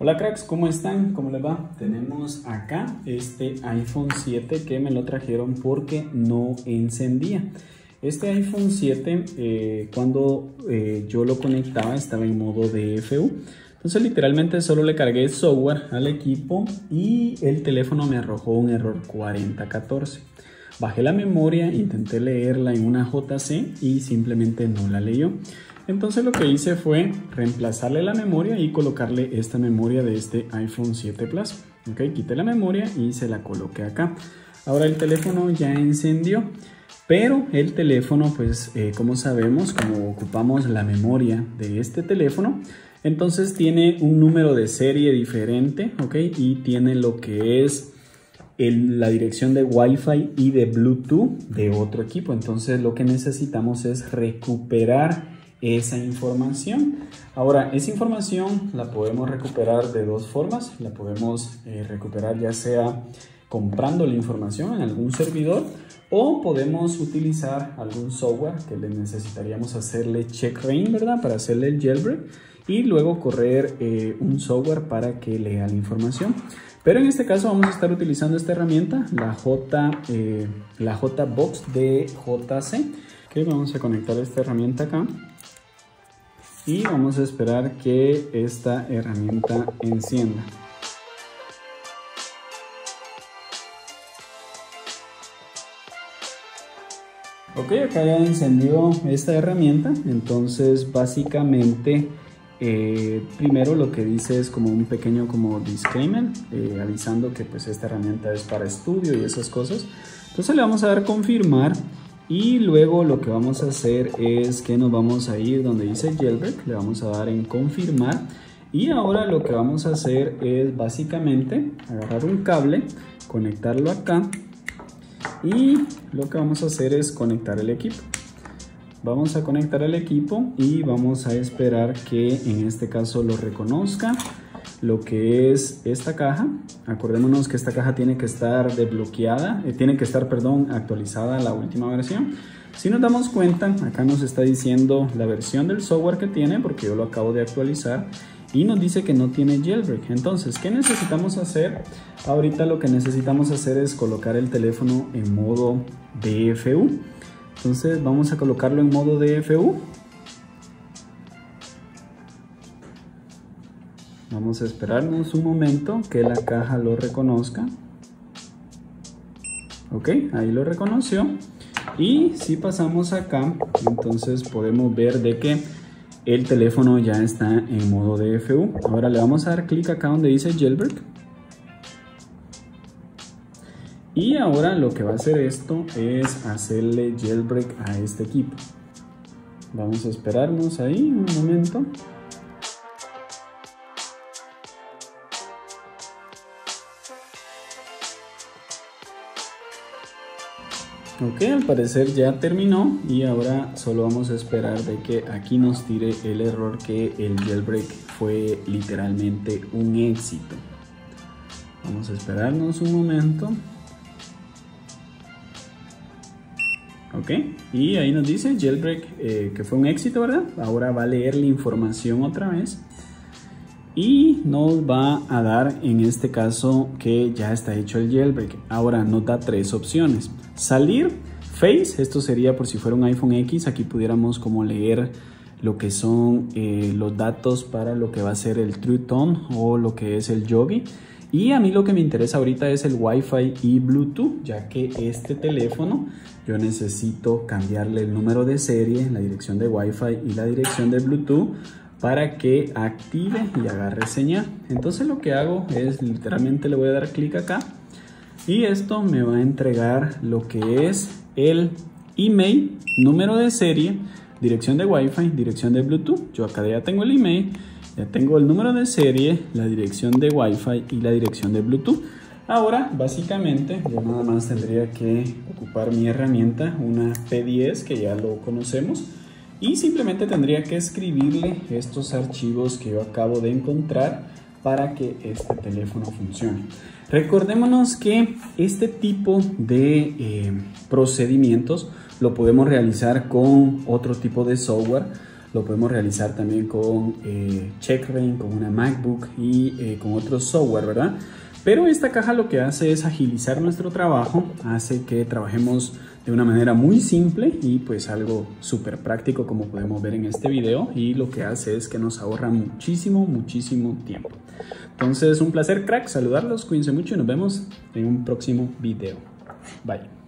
Hola cracks, ¿cómo están? ¿Cómo les va? Tenemos acá este iPhone 7 que me lo trajeron porque no encendía. Este iPhone 7 cuando yo lo conectaba estaba en modo DFU. Entonces literalmente solo le cargué software al equipo y el teléfono me arrojó un error 4014. Bajé la memoria, intenté leerla en una JC y simplemente no la leyó. Entonces lo que hice fue reemplazarle la memoria y colocarle esta memoria de este iPhone 7 Plus. Ok, quité la memoria y se la coloqué acá. Ahora el teléfono ya encendió, pero el teléfono, pues como sabemos, como ocupamos la memoria de este teléfono, entonces tiene un número de serie diferente, ok, y tiene lo que es la dirección de Wi-Fi y de Bluetooth de otro equipo. Entonces lo que necesitamos es recuperar esa información. Ahora, esa información la podemos recuperar de dos formas. La podemos recuperar ya sea comprando la información en algún servidor o podemos utilizar algún software que le necesitaríamos hacerle checkra-in, ¿verdad? Para hacerle el jailbreak y luego correr un software para que lea la información. Pero en este caso vamos a estar utilizando esta herramienta, la JBox de JC. Okay, vamos a conectar esta herramienta acá. Y vamos a esperar que esta herramienta encienda. Ok, acá ya encendió esta herramienta. Entonces básicamente primero lo que dice es como un pequeño disclaimer avisando que pues esta herramienta es para estudio y esas cosas. Entonces le vamos a dar confirmar. Y luego lo que vamos a hacer es que nos vamos a ir donde dice jailbreak, le vamos a dar en confirmar. Y ahora lo que vamos a hacer es básicamente agarrar un cable, conectarlo acá. Y lo que vamos a hacer es conectar el equipo. Vamos a conectar el equipo y vamos a esperar que en este caso lo reconozca. Lo que es esta caja, acordémonos que esta caja tiene que estar desbloqueada, actualizada a la última versión. Si nos damos cuenta, acá nos está diciendo la versión del software que tiene, porque yo lo acabo de actualizar, y nos dice que no tiene jailbreak. Entonces, ¿qué necesitamos hacer? Ahorita lo que necesitamos hacer es colocar el teléfono en modo DFU. Entonces vamos a colocarlo en modo DFU. Vamos a esperarnos un momento que la caja lo reconozca. Ok, ahí lo reconoció. Y si pasamos acá, entonces podemos ver de que el teléfono ya está en modo DFU. Ahora le vamos a dar clic acá donde dice jailbreak. Y ahora lo que va a hacer esto es hacerle jailbreak a este equipo. Vamos a esperarnos ahí un momento. Ok, al parecer ya terminó y ahora solo vamos a esperar de que aquí nos tire el error que el jailbreak fue literalmente un éxito. Vamos a esperarnos un momento. Ok, y ahí nos dice jailbreak que fue un éxito, ¿verdad? Ahora va a leer la información otra vez. Y nos va a dar en este caso que ya está hecho el jailbreak. Ahora nos da tres opciones. Salir, Face, esto sería por si fuera un iPhone X. Aquí pudiéramos como leer lo que son los datos para lo que va a ser el True Tone o lo que es el Yogi. Y a mí lo que me interesa ahorita es el Wi-Fi y Bluetooth, ya que este teléfono yo necesito cambiarle el número de serie, la dirección de Wi-Fi y la dirección de Bluetooth para que active y agarre señal. Entonces lo que hago es literalmente le voy a dar clic acá y esto me va a entregar lo que es el email, número de serie, dirección de Wi-Fi, dirección de Bluetooth. Yo acá ya tengo el email, ya tengo el número de serie, la dirección de Wi-Fi y la dirección de Bluetooth. Ahora básicamente yo nada más tendría que ocupar mi herramienta, una P10 que ya lo conocemos. Y simplemente tendría que escribirle estos archivos que yo acabo de encontrar para que este teléfono funcione. Recordémonos que este tipo de procedimientos lo podemos realizar con otro tipo de software. lo podemos realizar también con Checkra, con una MacBook y con otro software, ¿verdad? Pero esta caja lo que hace es agilizar nuestro trabajo, hace que trabajemos de una manera muy simple y pues algo súper práctico como podemos ver en este video, y lo que hace es que nos ahorra muchísimo tiempo. Entonces un placer, crack, saludarlos, cuídense mucho y nos vemos en un próximo video. Bye.